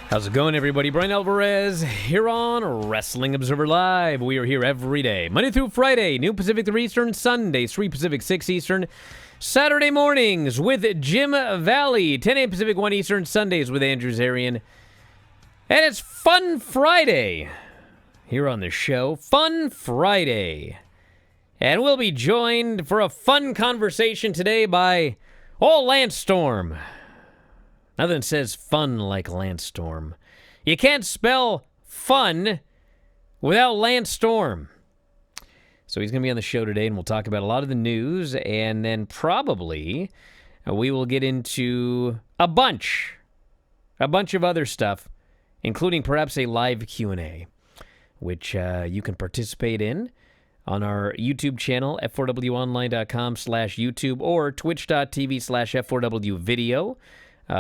How's it going, everybody? Bryan Alvarez here on Wrestling Observer Live. We are here every day, Monday through Friday, noon Pacific 3 Eastern, Sundays 3 Pacific 6 Eastern, Saturday mornings with Jim Valley, 10 a.m. Pacific 1 Eastern, Sundays with Andrew Zarian. And it's Fun Friday here on the show. Fun Friday. And we'll be joined for a fun conversation today by Lance Storm. Nothing says fun like Lance Storm. You can't spell fun without Lance Storm. So he's going to be on the show today, and we'll talk about a lot of the news, and then probably we will get into a bunch of other stuff, including perhaps a live Q&A, which you can participate in on our YouTube channel, f4wonline.com/YouTube, or twitch.tv/f4w video.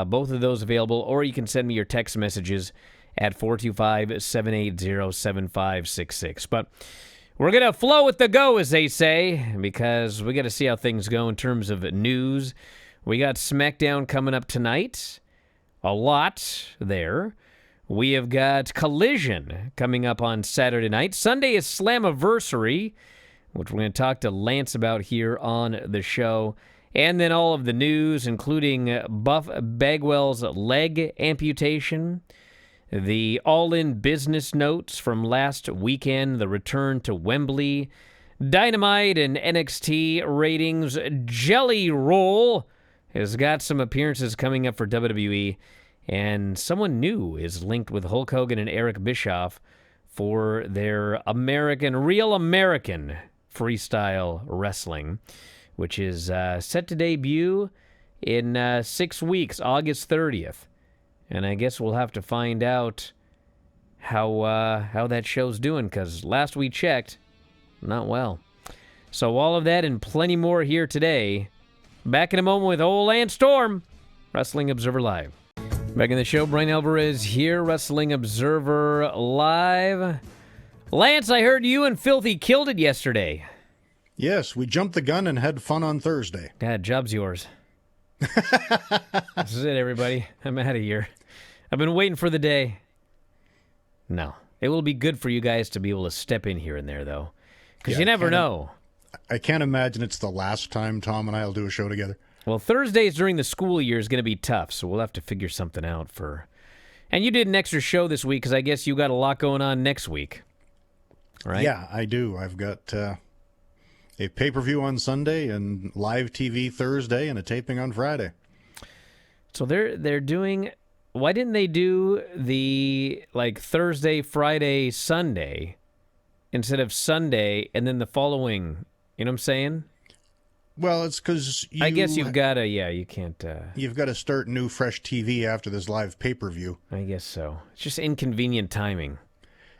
Both of those available, or you can send me your text messages at 425-780-7566. But we're going to flow with the go, as they say, because we got to see how things go in terms of news. We got SmackDown coming up tonight. A lot there. We have got Collision coming up on Saturday night. Sunday is Slammiversary, which we're going to talk to Lance about here on the show. And then all of the news, including Buff Bagwell's leg amputation, the all-in business notes from last weekend, the return to Wembley, Dynamite and NXT ratings, Jelly Roll has got some appearances coming up for WWE, and someone new is linked with Hulk Hogan and Eric Bischoff for their Real American freestyle wrestling, which is set to debut in 6 weeks, August 30th. And I guess we'll have to find out how that show's doing, because last we checked, not well. So all of that and plenty more here today. Back in a moment with old Lance Storm, Wrestling Observer Live. Back in the show, Bryan Alvarez here, Wrestling Observer Live. Lance, I heard you and Filthy killed it yesterday. Yes, we jumped the gun and had fun on Thursday. God, job's yours. This is it, everybody. I'm out of here. I've been waiting for the day. No. It will be good for you guys to be able to step in here and there, though. Because you never know. I can't imagine it's the last time Tom and I will do a show together. Well, Thursdays during the school year is going to be tough, so we'll have to figure something out for... And you did an extra show this week, because I guess you got a lot going on next week. Right? Yeah, I do. I've got... a pay-per-view on Sunday and live TV Thursday and a taping on Friday. So they're doing... Why didn't they do the Thursday, Friday, Sunday instead of Sunday and then the following? You know what I'm saying? Well, it's because I guess you've got to... Yeah, you can't... You've got to start new, fresh TV after this live pay-per-view. I guess so. It's just inconvenient timing.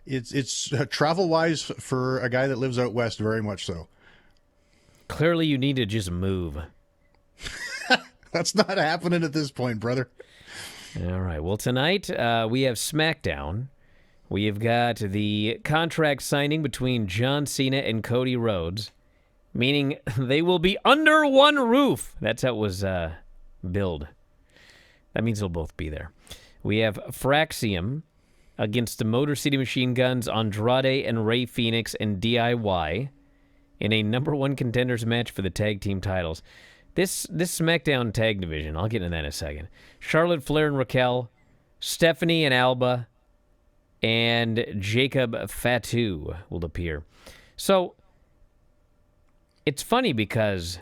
It's travel-wise for a guy that lives out west, very much so. Clearly, you need to just move. That's not happening at this point, brother. All right. Well, tonight we have SmackDown. We have got the contract signing between John Cena and Cody Rhodes, meaning they will be under one roof. That's how it was billed. That means they'll both be there. We have Fraxium against the Motor City Machine Guns, Andrade and Rey Fenix and DIY. In a number one contenders match for the tag team titles. This SmackDown tag division, I'll get into that in a second. Charlotte Flair and Raquel, Stephanie and Alba, and Jacob Fatu will appear. So, it's funny because,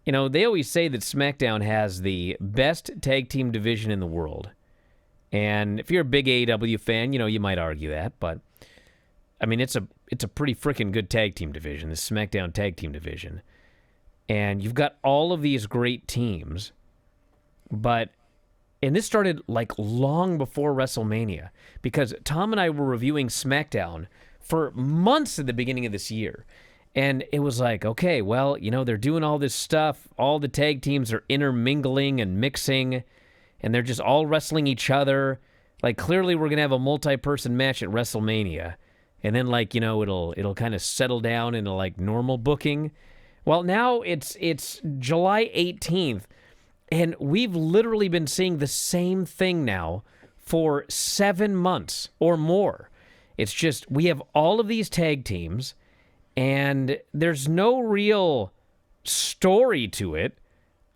they always say that SmackDown has the best tag team division in the world. And if you're a big AEW fan, you might argue that, but... I mean, it's a pretty freaking good tag team division, the SmackDown tag team division. And you've got all of these great teams. And this started long before WrestleMania, because Tom and I were reviewing SmackDown for months at the beginning of this year. And it was like, okay, well, they're doing all this stuff. All the tag teams are intermingling and mixing, and they're just all wrestling each other. Clearly we're going to have a multi-person match at WrestleMania. And then, it'll kind of settle down into, normal booking. Well, now it's July 18th, and we've literally been seeing the same thing now for 7 months or more. It's just we have all of these tag teams, and there's no real story to it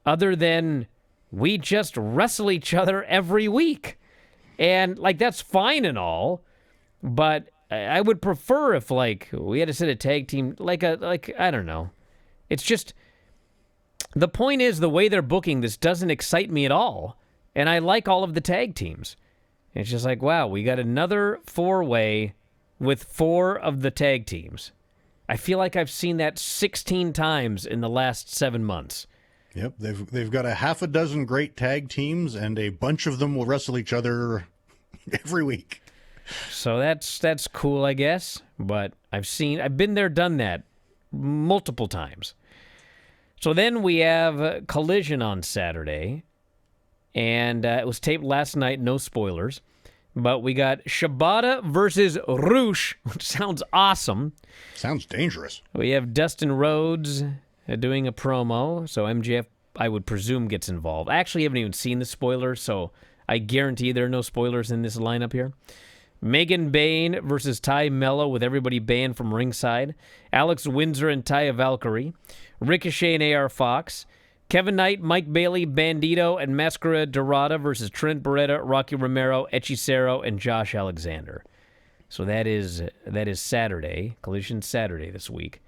other than we just wrestle each other every week. And, like, that's fine and all, but I would prefer if, like, we had to set a tag team, like, I don't know. It's just, the point is, the way they're booking this doesn't excite me at all, and I like all of the tag teams. It's just like, wow, we got another 4-way with 4 of the tag teams. I feel like I've seen that 16 times in the last 7 months. Yep, they've got a half a dozen great tag teams, and a bunch of them will wrestle each other every week. So that's cool, I guess. But I've been there, done that multiple times. So then we have Collision on Saturday, and it was taped last night. No spoilers, but we got Shibata versus Roosh, which sounds awesome. Sounds dangerous. We have Dustin Rhodes doing a promo, so MJF, I would presume, gets involved. I actually haven't even seen the spoilers, so I guarantee there are no spoilers in this lineup here. Megan Bayne versus Ty Mello with everybody banned from ringside. Alex Windsor and Taya Valkyrie. Ricochet and AR Fox. Kevin Knight, Mike Bailey, Bandito, and Mascara Dorada versus Trent Beretta, Rocky Romero, Hechicero, and Josh Alexander. So that is Saturday, Collision Saturday this week.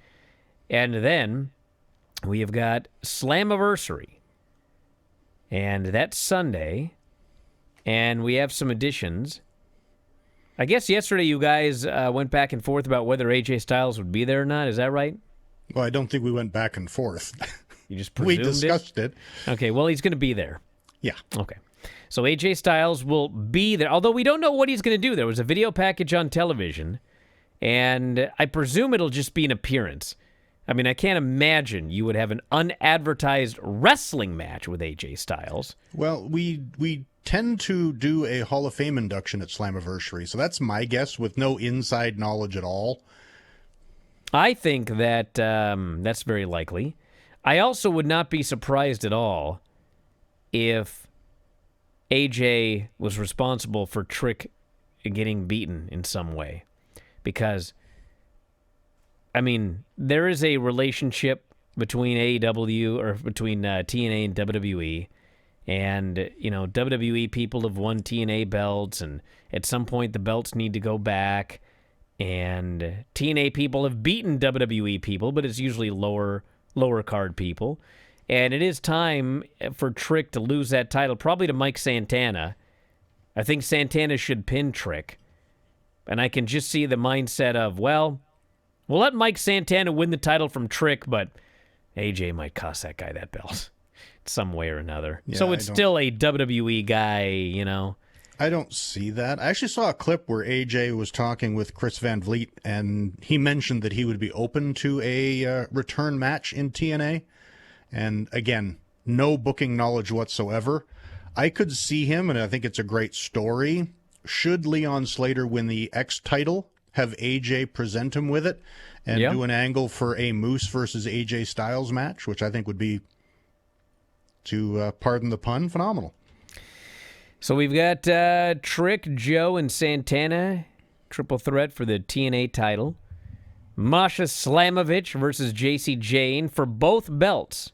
And then we have got Slammiversary. And that's Sunday. And we have some additions. I guess yesterday you guys went back and forth about whether AJ Styles would be there or not. Is that right? Well, I don't think we went back and forth. You just presumed we discussed it. Okay, well, he's going to be there. Yeah. Okay. So AJ Styles will be there, although we don't know what he's going to do. There was a video package on television, and I presume it'll just be an appearance. I mean, I can't imagine you would have an unadvertised wrestling match with AJ Styles. Well, we tend to do a Hall of Fame induction at Slammiversary, so that's my guess with no inside knowledge at all. I think that that's very likely. I also would not be surprised at all if AJ was responsible for Trick getting beaten in some way. Because, I mean, there is a relationship between AEW, or between TNA and WWE. And, you know, WWE people have won TNA belts, and at some point the belts need to go back. And TNA people have beaten WWE people, but it's usually lower card people. And it is time for Trick to lose that title, probably to Mike Santana. I think Santana should pin Trick. And I can just see the mindset of, well, we'll let Mike Santana win the title from Trick, but AJ might cost that guy that belt some way or another. Yeah, so it's still a WWE guy, you know. I don't see that. I actually saw a clip where AJ was talking with Chris Van Vliet, and he mentioned that he would be open to a return match in TNA. And again, no booking knowledge whatsoever. I could see him, and I think it's a great story. Should Leon Slater win the X title, have AJ present him with it, and do an angle for a Moose versus AJ Styles match, which I think would be, to pardon the pun, phenomenal. So we've got Trick, Joe, and Santana, triple threat for the TNA title. Masha Slamovich versus JC Jane for both belts.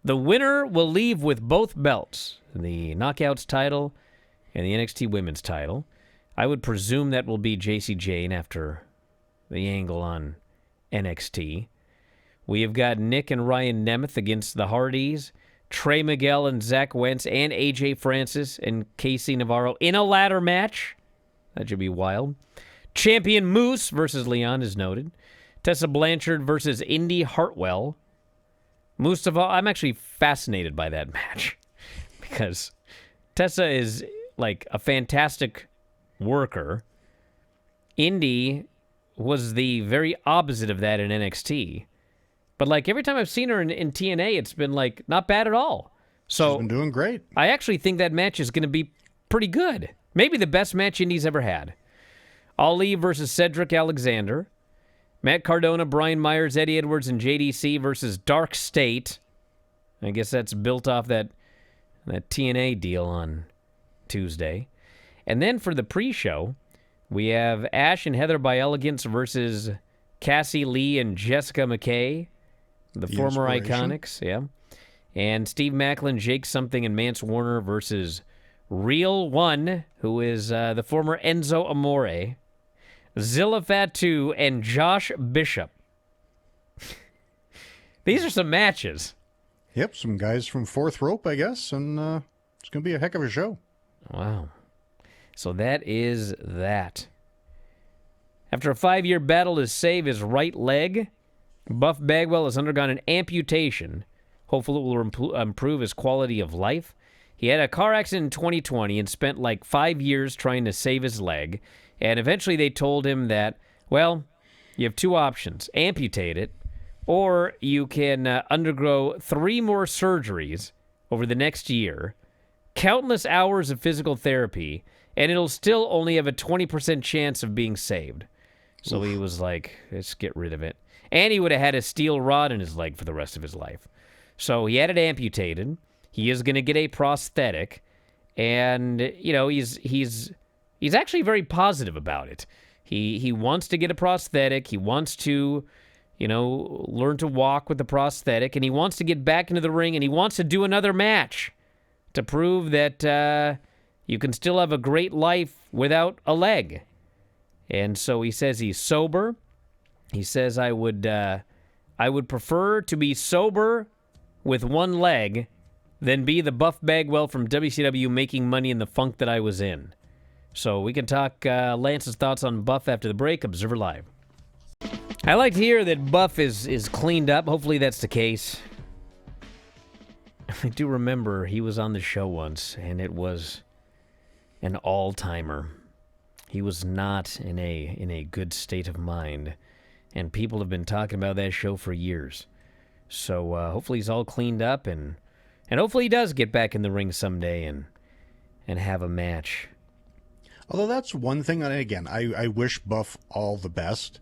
The winner will leave with both belts, the Knockouts title and the NXT Women's title. I would presume that will be JC Jane after the angle on NXT. We have got Nick and Ryan Nemeth against the Hardys, Trey Miguel and Zach Wentz, and AJ Francis and Casey Navarro in a ladder match. That should be wild. Champion Moose versus Leon is noted. Tessa Blanchard versus Indy Hartwell. Mustafa, I'm actually fascinated by that match because Tessa is like a fantastic worker. Indy was the very opposite of that in NXT. But like every time I've seen her in TNA, it's been like not bad at all. So she's been doing great. I actually think that match is going to be pretty good. Maybe the best match Indy's ever had. Ali versus Cedric Alexander. Matt Cardona, Brian Myers, Eddie Edwards, and JDC versus Dark State. I guess that's built off that TNA deal on Tuesday. And then for the pre-show, we have Ash and Heather by Elegance versus Cassie Lee and Jessica McKay, the former Iconics, yeah. And Steve Macklin, Jake Something, and Mance Warner versus Real One, who is the former Enzo Amore, Zilla Fatu, and Josh Bishop. These are some matches. Yep, some guys from Fourth Rope, I guess, and it's going to be a heck of a show. Wow. So that is that. After a 5-year battle to save his right leg, Buff Bagwell has undergone an amputation. Hopefully it will improve his quality of life. He had a car accident in 2020 and spent like 5 years trying to save his leg. And eventually they told him that, well, you have 2 options. Amputate it, or you can undergo 3 more surgeries over the next year, countless hours of physical therapy, and it'll still only have a 20% chance of being saved. So he was like, let's get rid of it. And he would have had a steel rod in his leg for the rest of his life. So he had it amputated. He is going to get a prosthetic. And, you know, he's actually very positive about it. He wants to get a prosthetic. He wants to, you know, learn to walk with the prosthetic. And he wants to get back into the ring. And he wants to do another match to prove that you can still have a great life without a leg. And so he says he's sober. He says, I would prefer to be sober with one leg than be the Buff Bagwell from WCW making money in the funk that I was in. So we can talk Lance's thoughts on Buff after the break. Observer Live. I like to hear that Buff is cleaned up. Hopefully that's the case. I do remember he was on the show once, and it was an all-timer. He was not in a good state of mind, and people have been talking about that show for years. So hopefully he's all cleaned up, and hopefully he does get back in the ring someday and have a match. Although that's one thing, and again, I wish Buff all the best,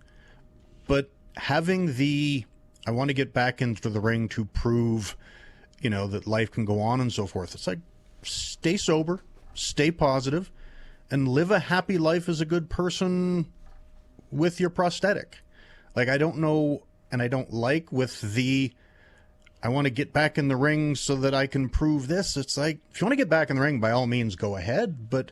but having I want to get back into the ring to prove, you know, that life can go on and so forth. It's like, stay sober, stay positive, and live a happy life as a good person with your prosthetic. Like, I don't know, and I don't like with I want to get back in the ring so that I can prove this. It's like, if you want to get back in the ring, by all means, go ahead. But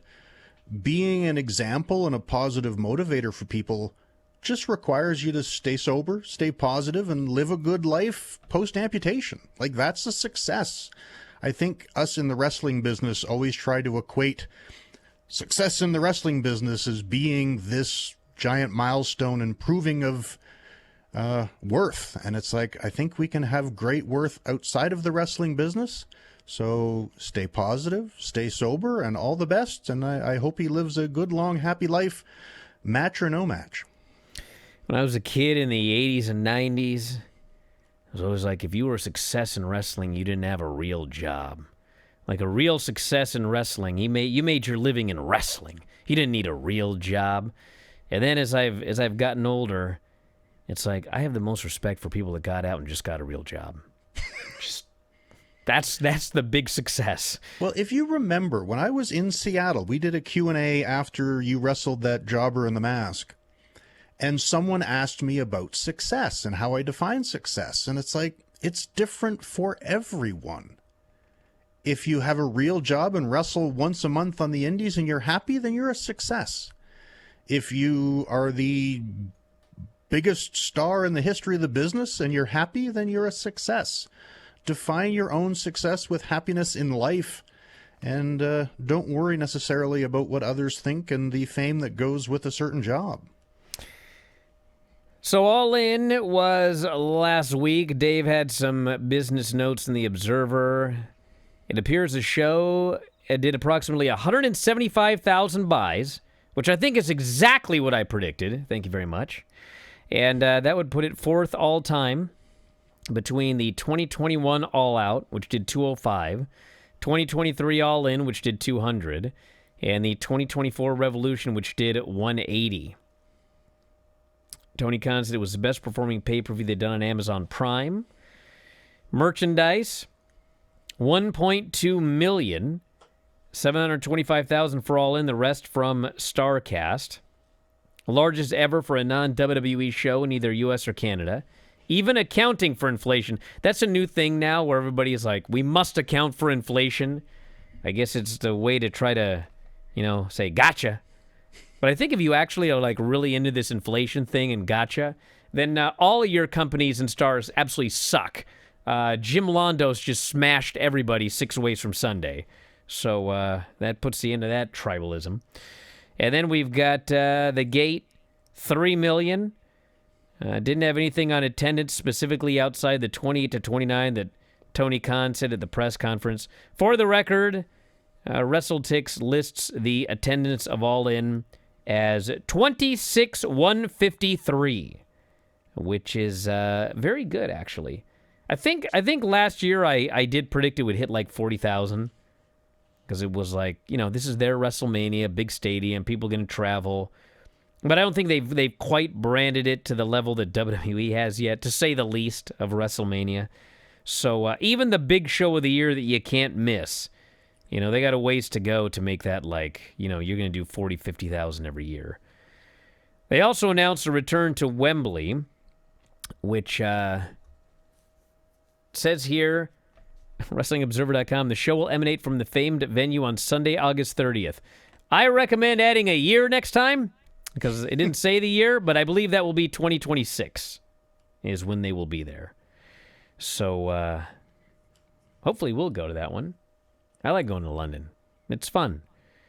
being an example and a positive motivator for people just requires you to stay sober, stay positive, and live a good life post-amputation. Like, that's a success. I think us in the wrestling business always try to equate success in the wrestling business as being this giant milestone and proving of worth. And it's like, I think we can have great worth outside of the wrestling business. So stay positive, stay sober, and all the best. And I hope he lives a good, long, happy life, match or no match. When I was a kid in the 80s and 90s, it was always like, if you were a success in wrestling, you didn't have a real job. Like, a real success in wrestling, you made your living in wrestling. You didn't need a real job. And then as I've gotten older, it's like, I have the most respect for people that got out and just got a real job. That's the big success. Well, if you remember, when I was in Seattle, we did a Q&A after you wrestled that jobber in the mask. And someone asked me about success and how I define success. And it's like, it's different for everyone. If you have a real job and wrestle once a month on the indies and you're happy, then you're a success. If you are the biggest star in the history of the business and you're happy, then you're a success. Define your own success with happiness in life, and don't worry necessarily about what others think and the fame that goes with a certain job. So All In was last week. Dave had some business notes in the Observer. It appears the show did approximately 175,000 buys, which I think is exactly what I predicted. Thank you very much. And that would put it fourth all-time between the 2021 All Out, which did 205, 2023 All In, which did 200, and the 2024 Revolution, which did 180. Tony Khan said it was the best performing pay-per-view they've done on Amazon Prime. Merchandise, 1.2 million $725,000 for All In, the rest from StarCast. Largest ever for a non-WWE show in either U.S. or Canada. Even accounting for inflation. That's a new thing now where everybody is like, we must account for inflation. I guess it's the way to try to, say gotcha. But I think if you actually are like really into this inflation thing and gotcha, then all of your companies and stars absolutely suck. Jim Londos just smashed everybody 6 ways from Sunday. So that puts the end of that tribalism. And then we've got The Gate, $3 million. Didn't have anything on attendance specifically outside the 28 to 29 that Tony Khan said at the press conference. For the record, WrestleTix lists the attendance of All In as 26,153, which is very good, actually. I think last year I did predict it would hit like 40,000 because it was like, this is their WrestleMania, big stadium, people going to travel. But I don't think they've quite branded it to the level that WWE has yet, to say the least, of WrestleMania. So even the big show of the year that you can't miss, they got a ways to go to make that like, you're going to do 40, 50,000 every year. They also announced a return to Wembley, which says here, WrestlingObserver.com, the show will emanate from the famed venue on Sunday, August 30th. I recommend adding a year next time, because it didn't say the year, but I believe that will be 2026 is when they will be there. So hopefully we'll go to that one. I like going to London. It's fun.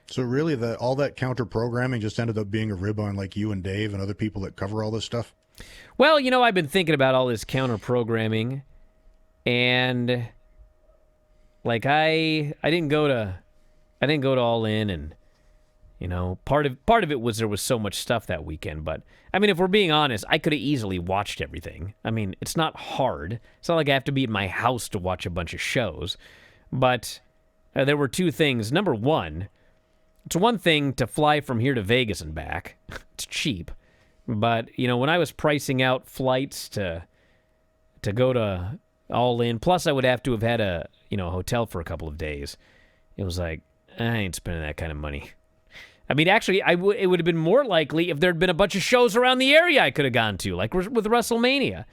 So really, all that counter-programming just ended up being a rib on like you and Dave and other people that cover all this stuff? Well, I've been thinking about all this counter-programming, and like I didn't go to All In, and part of it was there was so much stuff that weekend. But I mean, if we're being honest, I could have easily watched everything. I mean, it's not hard. It's not like I have to be in my house to watch a bunch of shows. But there were two things. Number one, it's one thing to fly from here to Vegas and back. It's cheap. But, when I was pricing out flights to go to All In, plus I would have to have had a hotel for a couple of days, it was like, I ain't spending that kind of money. I mean, actually, it would have been more likely if there had been a bunch of shows around the area I could have gone to, like with WrestleMania.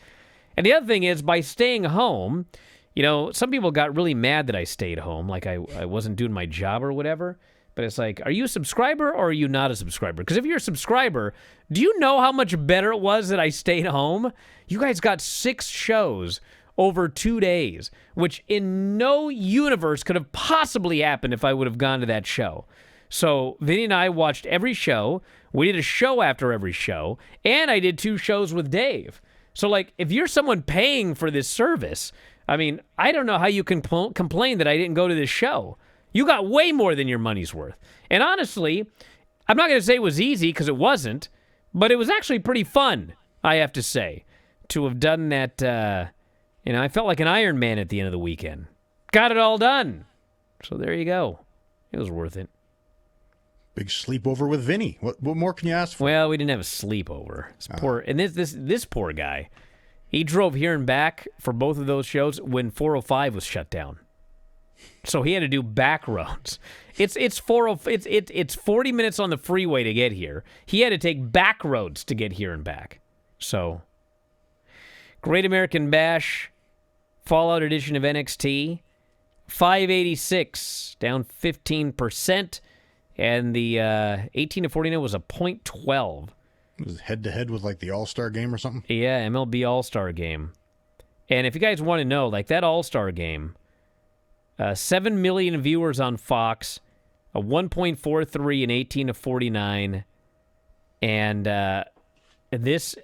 And the other thing is, by staying home, some people got really mad that I stayed home, like I wasn't doing my job or whatever. But it's like, are you a subscriber or are you not a subscriber? Because if you're a subscriber, do you know how much better it was that I stayed home? You guys got 6 shows over 2 days, which in no universe could have possibly happened if I would have gone to that show. So Vinny and I watched every show. We did a show after every show, and I did 2 shows with Dave. So, like, if you're someone paying for this service, I mean, I don't know how you can complain that I didn't go to this show. You got way more than your money's worth. And honestly, I'm not going to say it was easy, because it wasn't, but it was actually pretty fun, I have to say, to have done that. I felt like an Iron Man at the end of the weekend. Got it all done. So there you go. It was worth it. Big sleepover with Vinny. What more can you ask for? Well, we didn't have a sleepover. This poor guy, he drove here and back for both of those shows when 405 was shut down. So he had to do back roads. It's 40 minutes on the freeway to get here. He had to take back roads to get here and back. So, Great American Bash, Fallout edition of NXT, 586, down 15%, and the 18 to 49 was a .12. It was head-to-head with like the All-Star game or something? Yeah, MLB All-Star game. And if you guys want to know, like that All-Star game, 7 million viewers on Fox, a 1.43 in 18 to 49, and this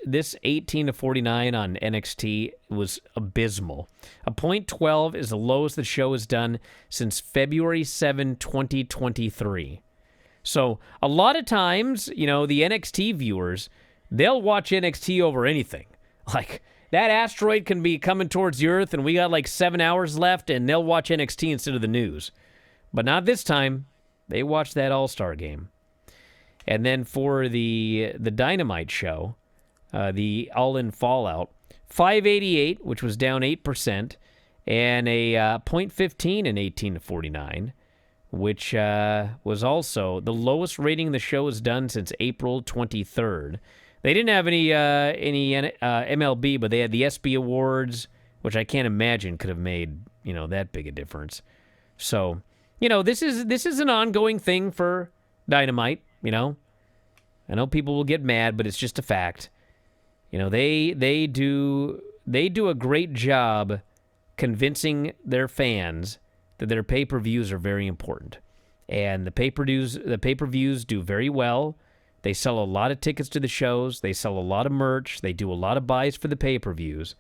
18 to 49 on NXT was abysmal. A .12 is the lowest the show has done since February 7, 2023. So a lot of times, the NXT viewers, they'll watch NXT over anything. Like, that asteroid can be coming towards the Earth, and we got like 7 hours left, and they'll watch NXT instead of the news. But not this time. They watched that All-Star game. And then for the Dynamite show, the All-In Fallout, 588, which was down 8%, and a .15 in 18 to 49, which was also the lowest rating the show has done since April 23rd. They didn't have any MLB, but they had the ESPY Awards, which I can't imagine could have made, that big a difference. So, this is an ongoing thing for Dynamite, I know people will get mad, but it's just a fact. They do a great job convincing their fans that their pay-per-views are very important. And the pay-per-views do very well. They sell a lot of tickets to the shows. They sell a lot of merch. They do a lot of buys for the pay-per-views.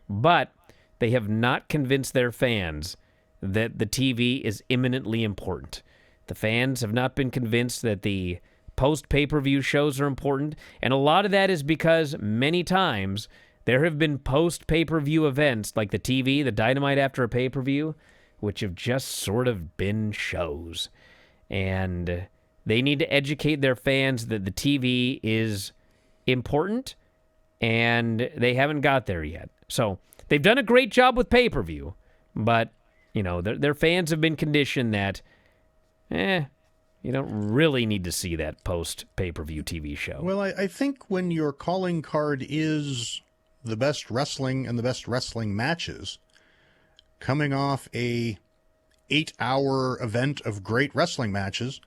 But they have not convinced their fans that the TV is imminently important. The fans have not been convinced that the post-pay-per-view shows are important. And a lot of that is because many times there have been post-pay-per-view events like the TV, the Dynamite after a pay-per-view, which have just sort of been shows. And they need to educate their fans that the TV is important, and they haven't got there yet. So they've done a great job with pay-per-view, but, their fans have been conditioned that, you don't really need to see that post-pay-per-view TV show. Well, I think when your calling card is the best wrestling and the best wrestling matches, coming off a 8-hour event of great wrestling matches,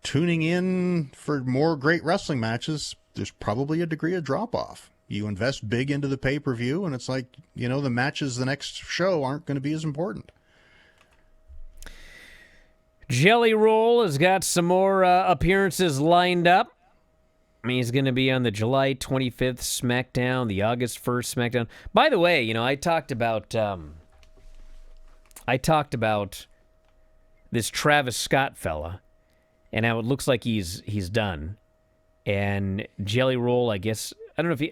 tuning in for more great wrestling matches, there's probably a degree of drop-off. You invest big into the pay-per-view, and it's like, the matches the next show aren't going to be as important. Jelly Roll has got some more appearances lined up. He's going to be on the July 25th SmackDown, the August 1st SmackDown. By the way, I talked about this Travis Scott fella, and how it looks like he's done. And Jelly Roll, I guess, I don't know if he...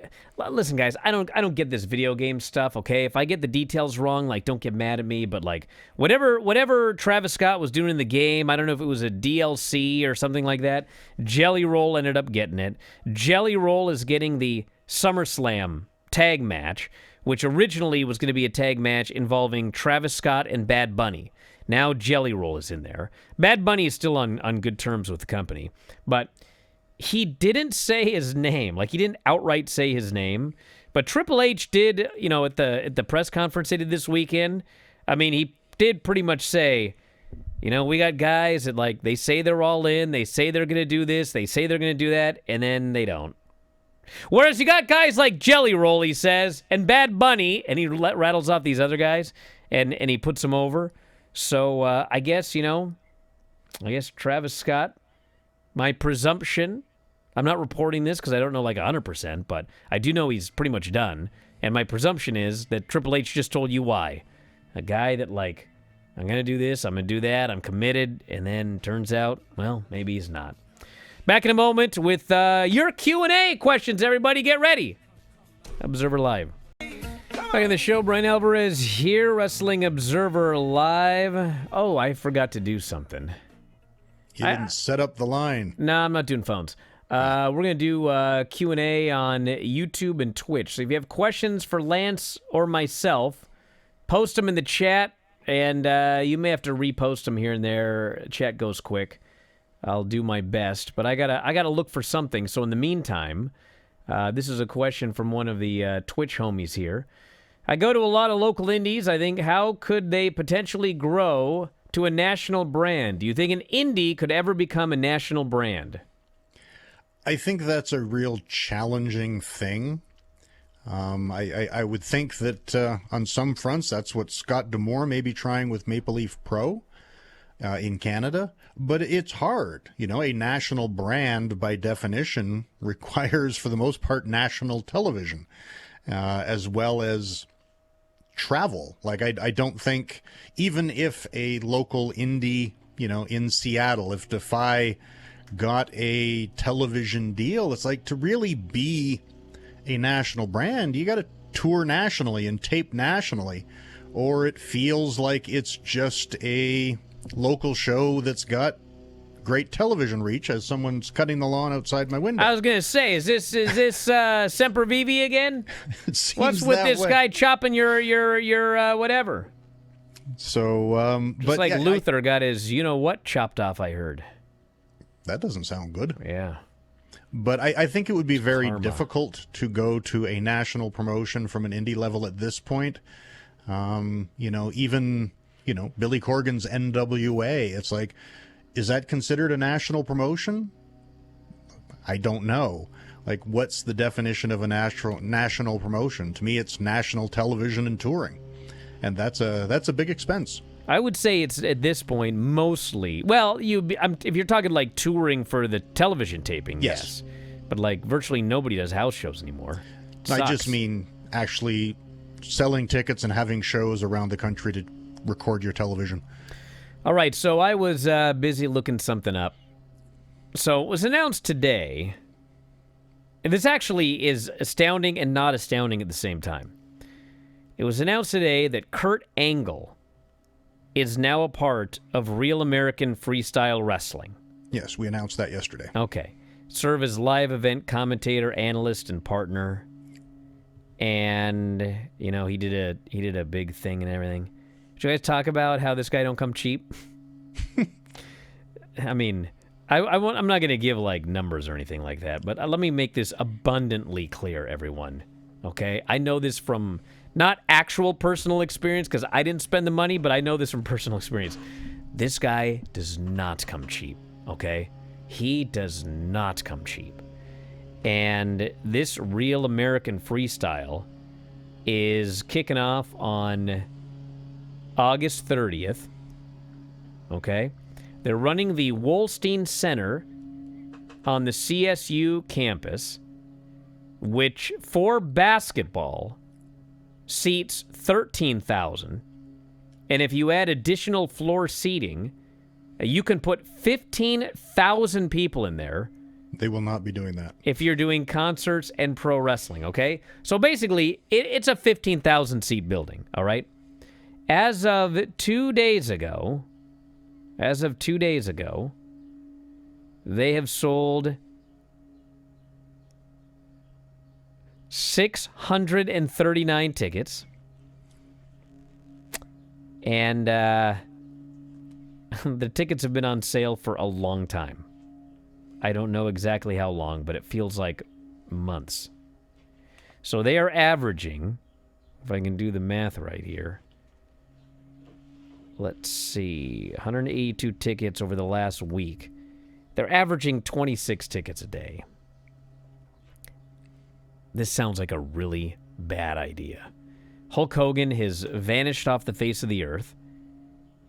Listen, guys, I don't get this video game stuff, okay? If I get the details wrong, don't get mad at me, but, whatever Travis Scott was doing in the game, I don't know if it was a DLC or something like that, Jelly Roll ended up getting it. Jelly Roll is getting the SummerSlam tag match, which originally was going to be a tag match involving Travis Scott and Bad Bunny. Now Jelly Roll is in there. Bad Bunny is still on good terms with the company, but he didn't say his name. He didn't outright say his name, but Triple H did, at the press conference they did this weekend. He did pretty much say, we got guys that, they say they're all in, they say they're going to do this, they say they're going to do that, and then they don't. Whereas you got guys like Jelly Roll, he says, and Bad Bunny, and he rattles off these other guys, and he puts them over. So I guess Travis Scott, my presumption, I'm not reporting this because I don't know 100%, but I do know he's pretty much done. And my presumption is that Triple H just told you why. A guy that I'm going to do this, I'm going to do that, I'm committed, and then turns out, well, maybe he's not. Back in a moment with your Q&A questions, everybody. Get ready. Observer Live. Back in the show, Bryan Alvarez here, Wrestling Observer Live. Oh, I forgot to do something. You didn't set up the line. No, I'm not doing phones. We're going to do Q&A on YouTube and Twitch. So if you have questions for Lance or myself, post them in the chat, and you may have to repost them here and there. Chat goes quick. I'll do my best, but I gotta look for something. So in the meantime, this is a question from one of the Twitch homies here. I go to a lot of local indies. I think, how could they potentially grow to a national brand? Do you think an indie could ever become a national brand? I think that's a real challenging thing. I would think that on some fronts, that's what Scott D'Amore may be trying with Maple Leaf Pro in Canada. But it's hard. A national brand, by definition, requires, for the most part, national television, as well as travel. I don't think, even if a local indie, in Seattle, if Defy got a television deal, it's to really be a national brand, you got to tour nationally and tape nationally, or it feels like it's just a local show that's got great television reach as someone's cutting the lawn outside my window. I was gonna say, is this Semper Vivi again? It seems What's with that this way. guy chopping your whatever? So, Just but like yeah, Luther got his you-know-what chopped off, I heard. that doesn't sound good. Yeah. But I think it would be very karma. difficult to go to a national promotion from an indie level at this point. Even Billy Corgan's NWA. It's like, is that considered a national promotion? I don't know. Like, what's the definition of a national promotion? To me, it's national television and touring, and that's a big expense. I would say it's at this point mostly. Well, if you're talking like touring for the television taping, yes. But like virtually nobody does house shows anymore. I just mean actually selling tickets and having shows around the country to record your television. All right, so I was busy looking something up. So it was announced today. And this actually is astounding and not astounding at the same time. It was announced today that Kurt Angle is now a part of Real American Freestyle Wrestling. Yes, we announced that yesterday. Okay. Serve as live event commentator, analyst, and partner. And, he did a big thing and everything. Did you guys talk about how this guy don't come cheap? I mean, I'm not going to give, like, numbers or anything like that, but let me make this abundantly clear, everyone. Okay? I know this from not actual personal experience, because I didn't spend the money, but I know this from personal experience. This guy does not come cheap, okay? He does not come cheap. And this Real American Freestyle is kicking off on August 30th, okay? They're running the Wolstein Center on the CSU campus, which for basketball seats 13,000. And if you add additional floor seating, you can put 15,000 people in there. They will not be doing that. If you're doing concerts and pro wrestling, okay? So basically, it's a 15,000 seat building, all right? As of 2 days ago, they have sold 639 tickets. And the tickets have been on sale for a long time. I don't know exactly how long, but it feels like months. So they are averaging, if I can do the math right here, let's see, 182 tickets over the last week. They're averaging 26 tickets a day. This sounds like a really bad idea. Hulk Hogan has vanished off the face of the earth.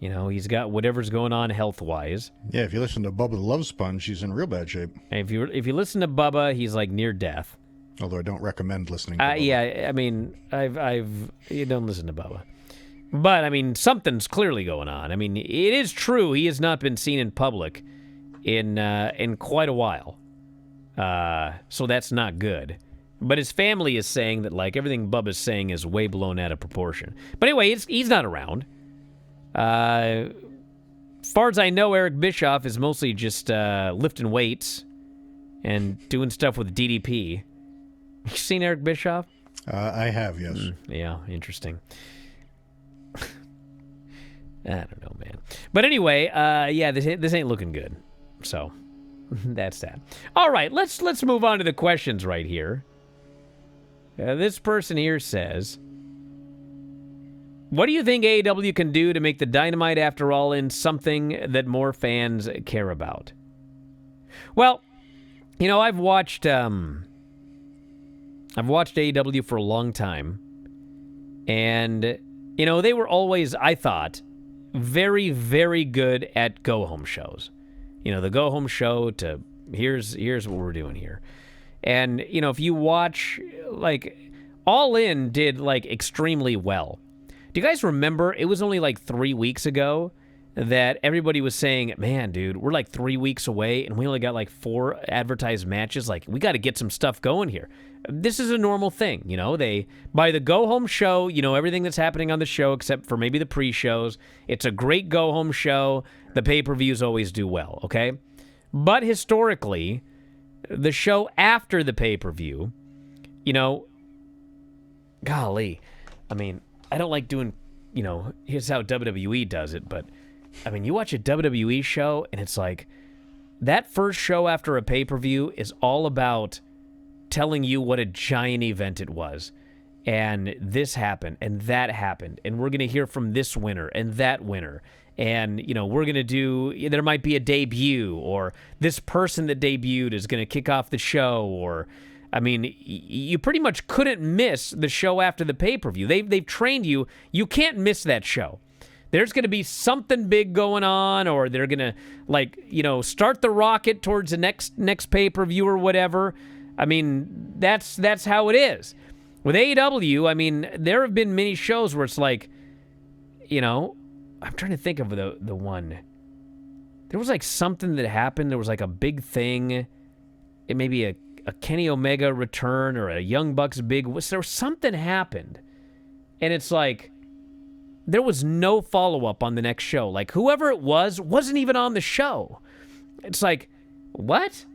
He's got whatever's going on health-wise. Yeah, if you listen to Bubba the Love Sponge, he's in real bad shape. And if you listen to Bubba, he's like near death. Although I don't recommend listening to Bubba. Yeah, I mean, you don't listen to Bubba. But, I mean, something's clearly going on. I mean, it is true he has not been seen in public in quite a while. So that's not good. But his family is saying that, like, everything Bubba's saying is way blown out of proportion. But anyway, he's not around. As far as I know, Eric Bischoff is mostly just lifting weights and doing stuff with DDP. You seen Eric Bischoff? I have, yes. Yeah, interesting. I don't know, man. But anyway, this ain't looking good. So that's that. All right, let's move on to the questions right here. This person here says, what do you think AEW can do to make the Dynamite After All in something that more fans care about? Well, I've watched AEW for a long time, and they were always, I thought, very, very good at go-home shows. The go-home show to here's what we're doing here. And, if you watch, like, All In did, like, extremely well. Do you guys remember, it was only, like, 3 weeks ago that everybody was saying, man, dude, we're, like, 3 weeks away, and we only got, like, 4 advertised matches. Like, we got to get some stuff going here. This is a normal thing, They, by the go-home show, everything that's happening on the show, except for maybe the pre-shows, it's a great go-home show. The pay-per-views always do well, okay? But historically, the show after the pay-per-view, golly, I mean, I don't like doing here's how WWE does it, but I mean, you watch a WWE show and it's like that first show after a pay-per-view is all about telling you what a giant event it was. And this happened, and that happened, and we're going to hear from this winner and that winner. And, we're going to there might be a debut, or this person that debuted is going to kick off the show, or, I mean, you pretty much couldn't miss the show after the pay-per-view. They've trained you. You can't miss that show. There's going to be something big going on, or they're going to, start the rocket towards the next pay-per-view or whatever. I mean, that's how it is. With AEW, I mean, there have been many shows where it's like, I'm trying to think of the one. There was like something that happened. There was like a big thing. It may be a Kenny Omega return or a Young Bucks big. Something happened. And it's like, there was no follow-up on the next show. Like, whoever it wasn't even on the show. It's like, what?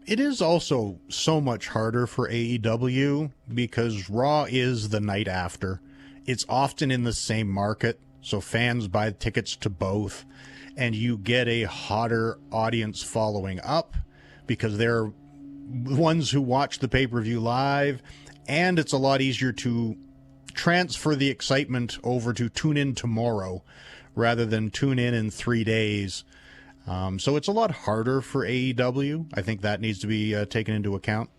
It is also so much harder for AEW because Raw is the night after. It's often in the same market, so fans buy tickets to both, and you get a hotter audience following up because they're the ones who watch the pay-per-view live, and it's a lot easier to transfer the excitement over to tune in tomorrow rather than tune in 3 days. So it's a lot harder for AEW. I think that needs to be taken into account.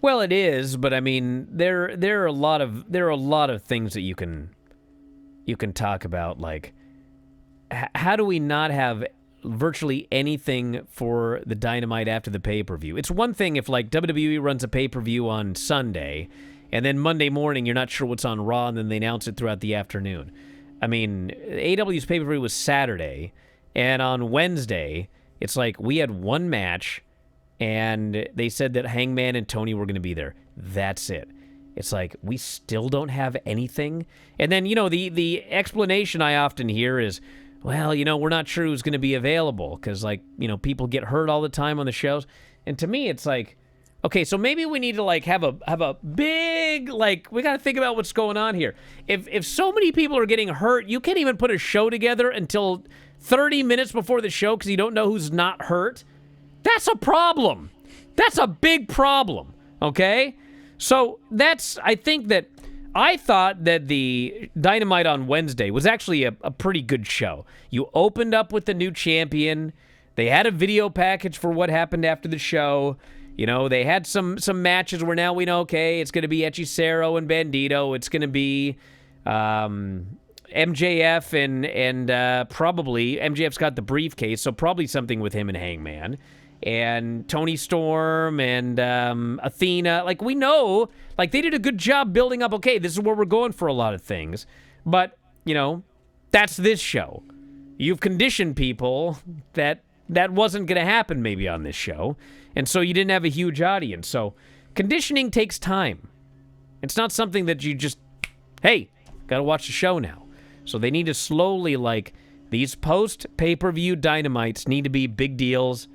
Well, it is, but I mean, there are a lot of things that you can talk about. Like, how do we not have virtually anything for the Dynamite after the pay-per-view? It's one thing if like WWE runs a pay-per-view on Sunday, and then Monday morning you're not sure what's on Raw, and then they announce it throughout the afternoon. I mean, AEW's pay-per-view was Saturday. And on Wednesday, it's like we had one match, and they said that Hangman and Tony were going to be there. That's it. It's like we still don't have anything. And then, the explanation I often hear is, well, we're not sure who's going to be available because, people get hurt all the time on the shows. And to me, it's like, okay, so maybe we need to, have a big, we got to think about what's going on here. If so many people are getting hurt, you can't even put a show together until 30 minutes before the show because you don't know who's not hurt. That's a problem. That's a big problem, okay? So I thought that the Dynamite on Wednesday was actually a pretty good show. You opened up with the new champion. They had a video package for what happened after the show. They had some matches where now we know, okay, it's going to be Hechicero and Bandito. It's going to be MJF and probably MJF's got the briefcase, so probably something with him and Hangman. And Tony Storm and Athena. We know, they did a good job building up, okay, this is where we're going for a lot of things. But, that's this show. You've conditioned people that wasn't going to happen maybe on this show. And so you didn't have a huge audience. So conditioning takes time. It's not something that you just, hey, got to watch the show now. So they need to slowly, these post-pay-per-view Dynamites need to be big deals,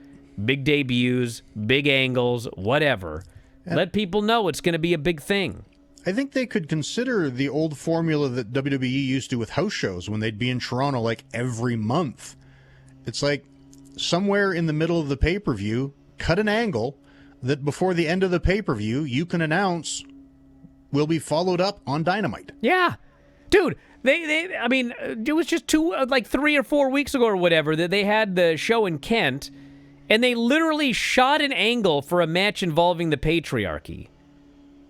big debuts, big angles, whatever. Let people know it's going to be a big thing. I think they could consider the old formula that WWE used to with house shows when they'd be in Toronto every month. It's somewhere in the middle of the pay-per-view, cut an angle that before the end of the pay-per-view, you can announce will be followed up on Dynamite. Yeah. Dude, it was just 3 or 4 weeks ago or whatever that they had the show in Kent, and they literally shot an angle for a match involving the patriarchy,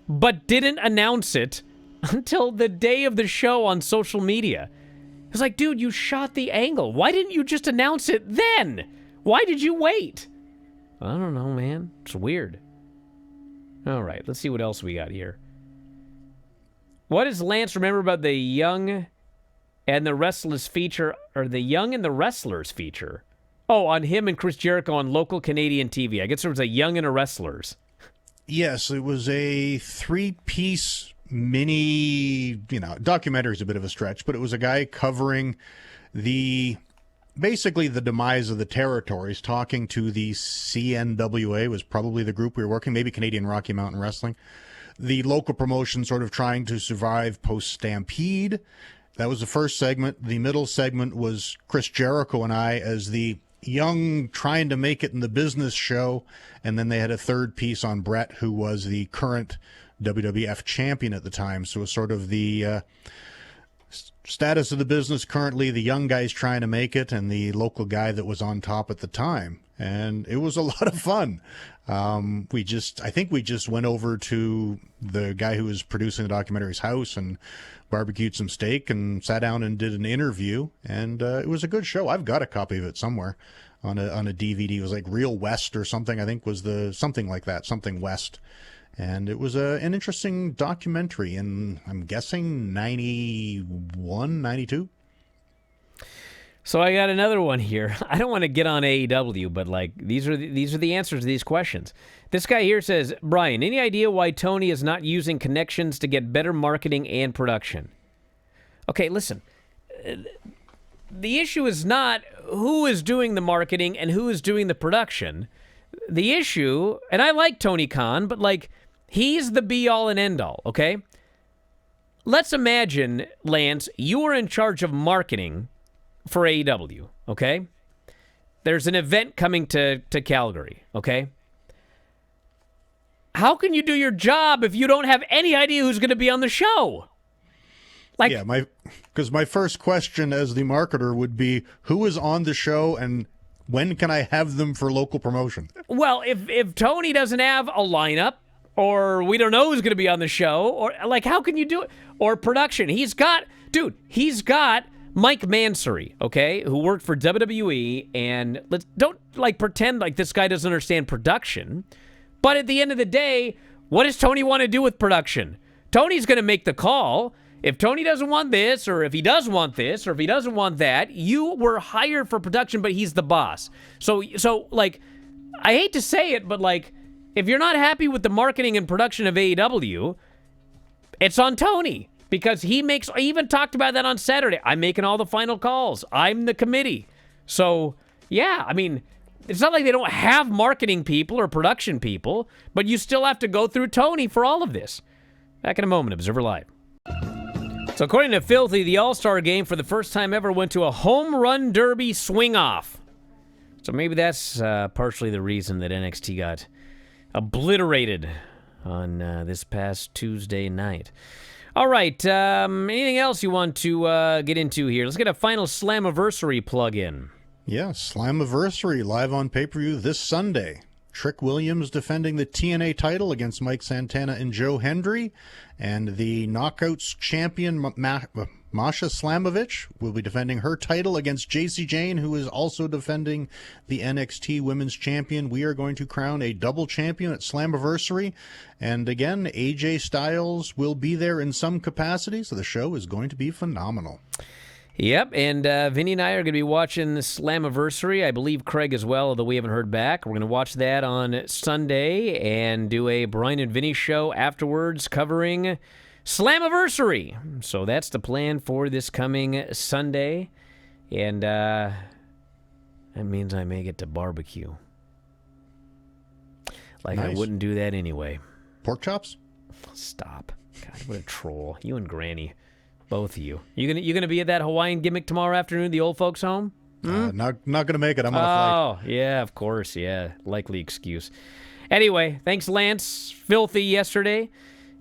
but didn't announce it until the day of the show on social media. It's like, dude, you shot the angle. Why didn't you just announce it then? Why did you wait? I don't know, man. It's weird. All right, let's see what else we got here. What does Lance remember about the Young and the Wrestlers feature, or the Young and the Wrestlers feature? Oh, on him and Chris Jericho on local Canadian TV. I guess there was a Young and a Wrestlers. Yes, it was a 3-piece mini, documentary is a bit of a stretch, but it was a guy covering basically the demise of the territories, talking to the CNWA was probably the group we were working, maybe Canadian Rocky Mountain Wrestling. The local promotion sort of trying to survive post-Stampede, That was the first segment. The middle segment was Chris Jericho and I as the young trying to make it in the business show. And then they had a third piece on Brett, who was the current WWF champion at the time. So it was sort of the status of the business currently, the young guys trying to make it, and the local guy that was on top at the time. And it was a lot of fun. I think we just went over to the guy who was producing the documentary's house and barbecued some steak and sat down and did an interview. And it was a good show. I've got a copy of it somewhere on a DVD. It was like Real West or something, I think was something like that, something West. And it was an interesting documentary in, I'm guessing, 91, 92. So I got another one here. I don't want to get on AEW, but like these are the answers to these questions. This guy here says, Bryan, any idea why Tony is not using connections to get better marketing and production? Okay, listen. The issue is not who is doing the marketing and who is doing the production. The issue, and I like Tony Khan, but like he's the be-all and end-all, okay? Let's imagine, Lance, you are in charge of marketing for AEW, okay? There's an event coming to Calgary, okay? How can you do your job if you don't have any idea who's going to be on the show? Like, yeah, because my first question as the marketer would be, who is on the show and when can I have them for local promotion? Well, if Tony doesn't have a lineup, or we don't know who's going to be on the show, or like, how can you do it? Or production. He's got Mike Mansory, okay, who worked for WWE, and don't like pretend like this guy doesn't understand production. But at the end of the day, what does Tony want to do with production? Tony's going to make the call. If Tony doesn't want this, or if he does want this, or if he doesn't want that, you were hired for production, but he's the boss. So like, I hate to say it, but like, if you're not happy with the marketing and production of AEW, it's on Tony. Because I even talked about that on Saturday. I'm making all the final calls. I'm the committee. So, yeah, I mean, it's not like they don't have marketing people or production people, but you still have to go through Tony for all of this. Back in a moment, Observer Live. So according to Filthy, the All-Star Game for the first time ever went to a home run derby swing-off. So maybe that's partially the reason that NXT got obliterated on this past Tuesday night. All right, anything else you want to get into here? Let's get a final Slammiversary plug-in. Yeah, Slammiversary live on pay-per-view this Sunday. Trick Williams defending the TNA title against Mike Santana and Joe Hendry. And the Knockouts champion, Masha Slamovich, will be defending her title against Jacy Jane, who is also defending the NXT Women's Champion. We are going to crown a double champion at Slammiversary. And again, AJ Styles will be there in some capacity, so the show is going to be phenomenal. Yep, and Vinny and I are going to be watching the Slammiversary. I believe Craig as well, although we haven't heard back. We're going to watch that on Sunday and do a Bryan and Vinny show afterwards covering Slammiversary. So that's the plan for this coming Sunday. And that means I may get to barbecue. Like, nice. I wouldn't do that anyway. Pork chops? Stop. God, what a troll. You and Granny. Both of you. You gonna be at that Hawaiian gimmick tomorrow afternoon at the old folks' home? Not gonna make it. I'm on a flight. Oh, yeah, of course. Yeah, likely excuse. Anyway, thanks, Lance. Filthy yesterday.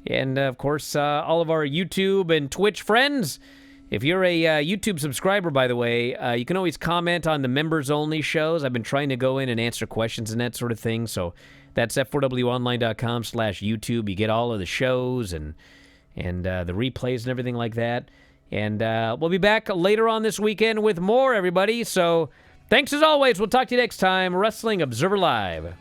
And, of course, all of our YouTube and Twitch friends. If you're a YouTube subscriber, by the way, you can always comment on the members-only shows. I've been trying to go in and answer questions and that sort of thing. So that's f4wonline.com/YouTube. You get all of the shows and the replays and everything like that. And we'll be back later on this weekend with more, everybody. So thanks as always. We'll talk to you next time. Wrestling Observer Live.